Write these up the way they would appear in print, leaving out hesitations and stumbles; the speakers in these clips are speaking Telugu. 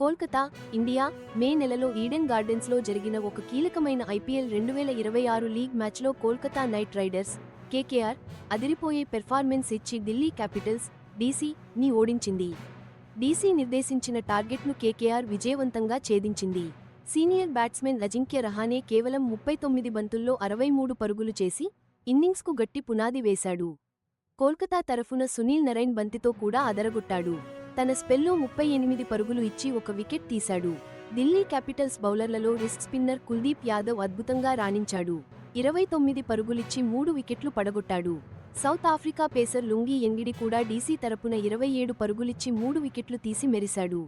కోల్కతా, ఇండియా మే నెలలో ఈడెన్ గార్డెన్స్లో జరిగిన ఒక కీలకమైన ఐపీఎల్ 2026 లీగ్ మ్యాచ్లో కోల్కతా నైట్ రైడర్స్ కేకేఆర్ అదిరిపోయే పెర్ఫార్మెన్స్ ఇచ్చి ఢిల్లీ క్యాపిటల్స్ డీసీని ఓడించింది. డీసీ నిర్దేశించిన టార్గెట్ను కేకేఆర్ విజయవంతంగా ఛేదించింది. సీనియర్ బ్యాట్స్మెన్ అజింక్య రహానే కేవలం 39 బంతుల్లో 63 పరుగులు చేసి ఇన్నింగ్స్కు గట్టి పునాది వేశాడు. కోల్కతా తరఫున సునీల్ నరైన్ బంతితో కూడా అదరగొట్టాడు. తన స్పెల్లో 38 పరుగులు ఇచ్చి ఒక వికెట్ తీశాడు. ఢిల్లీ క్యాపిటల్స్ బౌలర్లలో రిస్ట్ స్పిన్నర్ కుల్దీప్ యాదవ్ అద్భుతంగా రాణించాడు. 29 పరుగులిచ్చి 3 వికెట్లు పడగొట్టాడు. South Africa pacer Lungi Ngidi కూడా డీసీ తరపున 27 పరుగులిచ్చి 3 వికెట్లు తీసి మెరిశాడు.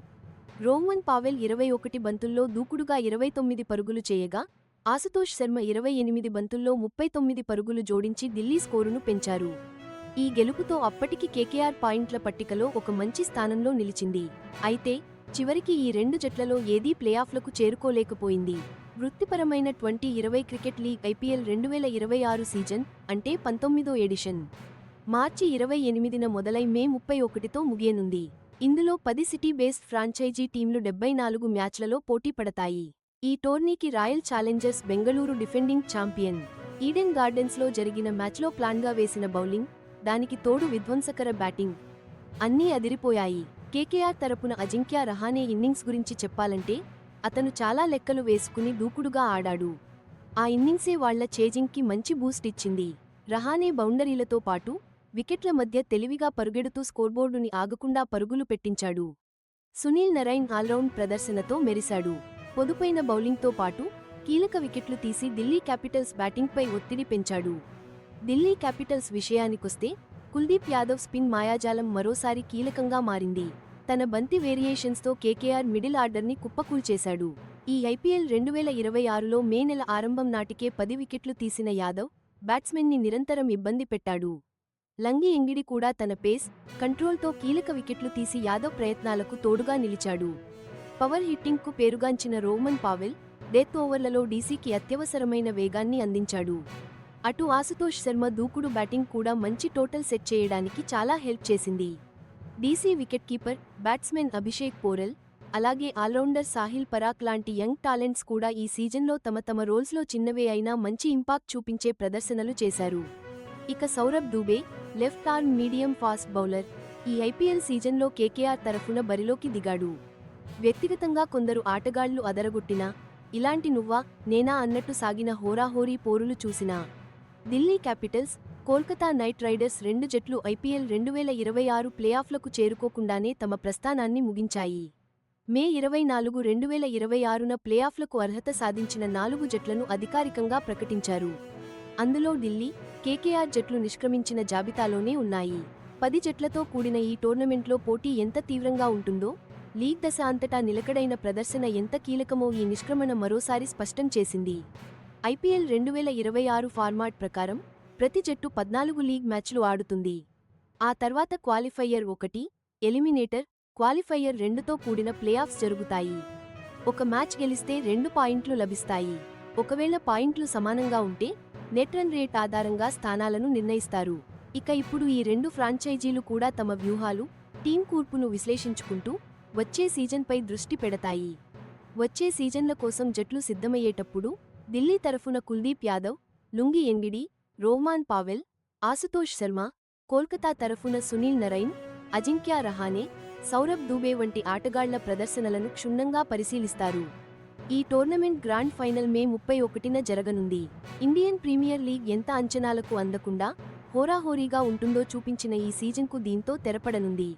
రోహ్మన్ పావెల్ 21 బంతుల్లో దూకుడుగా 29 పరుగులు చేయగా, ఆశుతోష్ శర్మ 28 బంతుల్లో 39 పరుగులు జోడించి ఢిల్లీ స్కోరును పెంచారు. ఈ గెలుపుతో అప్పటికి కేకేఆర్ పాయింట్ల పట్టికలో ఒక మంచి స్థానంలో నిలిచింది. అయితే చివరికి ఈ రెండు జట్లలో ఏదీ ప్లేఆఫ్లకు చేరుకోలేకపోయింది. వృత్తిపరమైన 2020 క్రికెట్ లీగ్ ఐపీఎల్ 2026 సీజన్ అంటే 19వ ఎడిషన్ మార్చి 28న మొదలై మే 31తో ముగియనుంది. ఇందులో 10 సిటీ బేస్డ్ ఫ్రాంచైజీ టీంలు 74 మ్యాచ్లలో పోటీ పడతాయి. ఈ టోర్నీకి Royal Challengers Bengaluru defending champion. Eden గార్డెన్స్లో జరిగిన మ్యాచ్లో ప్లాన్గా వేసిన బౌలింగ్, దానికి తోడు విధ్వంసకర బ్యాటింగ్ అన్నీ అదిరిపోయాయి. కేకేఆర్ తరపున అజింక్య రహానే ఇన్నింగ్స్ గురించి చెప్పాలంటే అతను చాలా లెక్కలు వేసుకుని దూకుడుగా ఆడాడు. ఆ ఇన్నింగ్సే వాళ్ల చేజింగ్కి మంచి బూస్ట్ ఇచ్చింది. రహానే బౌండరీలతో పాటు వికెట్ల మధ్య తెలివిగా పరుగెడుతూ స్కోర్బోర్డుని ఆగకుండా పరుగులు పెట్టించాడు. సునీల్ నరైన్ ఆల్రౌండ్ ప్రదర్శనతో మెరిశాడు. పొదుపైన బౌలింగ్తో పాటు కీలక వికెట్లు తీసి ఢిల్లీ క్యాపిటల్స్ బ్యాటింగ్పై ఒత్తిడి పెంచాడు. ఢిల్లీ క్యాపిటల్స్ విషయానికొస్తే కుల్దీప్ యాదవ్ స్పిన్ మాయాజాలం మరోసారి కీలకంగా మారింది. తన బంతి వేరియేషన్స్తో కేకేఆర్ మిడిల్ ఆర్డర్ని కుప్పకూల్చేశాడు. ఈ ఐపీఎల్ 2026లో మే నెల ఆరంభం నాటికే 10 వికెట్లు తీసిన యాదవ్ బ్యాట్స్మెన్ని నిరంతరం ఇబ్బంది పెట్టాడు. లంగి ఎంగిడి కూడా తన పేస్, కంట్రోల్తో కీలక వికెట్లు తీసి యాదవ్ ప్రయత్నాలకు తోడుగా నిలిచాడు. పవర్ హిట్టింగ్కు పేరుగాంచిన రోహ్మన్ పావెల్ డెత్ ఓవర్లలో డీసీకి అత్యవసరమైన వేగాన్ని అందించాడు. అటు ఆశుతోష్ శర్మ దూకుడు బ్యాటింగ్ కూడా మంచి టోటల్ సెట్ చేయడానికి చాలా హెల్ప్ చేసింది. DC wicket keeper, batsmen Abhishek Porel, అలాగే ఆల్రౌండర్ సాహిల్ పరాక్ లాంటి యంగ్ టాలెంట్స్ కూడా ఈ సీజన్లో తమ రోల్స్లో చిన్నవే అయినా మంచి ఇంపాక్ట్ చూపించే ప్రదర్శనలు చేశారు. ఇక Saurabh Dubey, left arm medium fast bowler, ఈ ఐపీఎల్ సీజన్లో కేకేఆర్ తరఫున బరిలోకి దిగాడు. వ్యక్తిగతంగా కొందరు ఆటగాళ్లు అదరగొట్టినా, ఇలాంటి నువ్వా నేనా అన్నట్టు సాగిన హోరాహోరీ పోరులు చూసినా Delhi Capitals, Kolkata night riders రెండు జట్లు ఐపీఎల్ 2026 ప్లేఆఫ్లకు చేరుకోకుండానే తమ ప్రస్థానాన్ని ముగించాయి. మే 24, 2026న ప్లేఆఫ్లకు అర్హత సాధించిన 4 జట్లను అధికారికంగా ప్రకటించారు. అందులో ఢిల్లీ, కేకేఆర్ జట్లు నిష్క్రమించిన జాబితాలోనే ఉన్నాయి. 10 జట్లతో కూడిన ఈ టోర్నమెంట్లో పోటీ ఎంత తీవ్రంగా ఉంటుందో, లీగ్ దశ అంతటా నిలకడైన ప్రదర్శన ఎంత కీలకమో ఈ నిష్క్రమణ మరోసారి స్పష్టం చేసింది. ఐపీఎల్ 2026 ఫార్మాట్ ప్రకారం ప్రతి జట్టు 14 లీగ్ మ్యాచ్లు ఆడుతుంది. ఆ తర్వాత క్వాలిఫైయర్ 1, ఎలిమినేటర్, క్వాలిఫైయర్ 2తో కూడిన ప్లేఆఫ్స్ జరుగుతాయి. ఒక మ్యాచ్ గెలిస్తే 2 పాయింట్లు లభిస్తాయి. ఒకవేళ పాయింట్లు సమానంగా ఉంటే నెట్ రన్ రేట్ ఆధారంగా స్థానాలను నిర్ణయిస్తారు. ఇక ఇప్పుడు ఈ రెండు ఫ్రాంచైజీలు కూడా తమ వ్యూహాలు, టీం కూర్పును విశ్లేషించుకుంటూ వచ్చే సీజన్పై దృష్టి పెడతాయి. వచ్చే సీజన్ల కోసం జట్లు సిద్ధమయ్యేటప్పుడు ఢిల్లీ తరఫున Kuldeep Yadav, Lungi Ngidi, Rovman Powell, Ashutosh Sharma, Kolkata తరఫున సునీల్ నరైన్, అజింక్య రహానే, సౌరభ్ దూబే వంటి ఆటగాళ్ల ప్రదర్శనలను క్షుణ్ణంగా పరిశీలిస్తారు. ఈ టోర్నమెంట్ గ్రాండ్ ఫైనల్ మే 31న జరగనుంది. ఇండియన్ ప్రీమియర్ లీగ్ ఎంత అంచనాలకు అందకుండా హోరాహోరీగా ఉంటుందో చూపించిన ఈ సీజన్కు దీంతో తెరపడనుంది.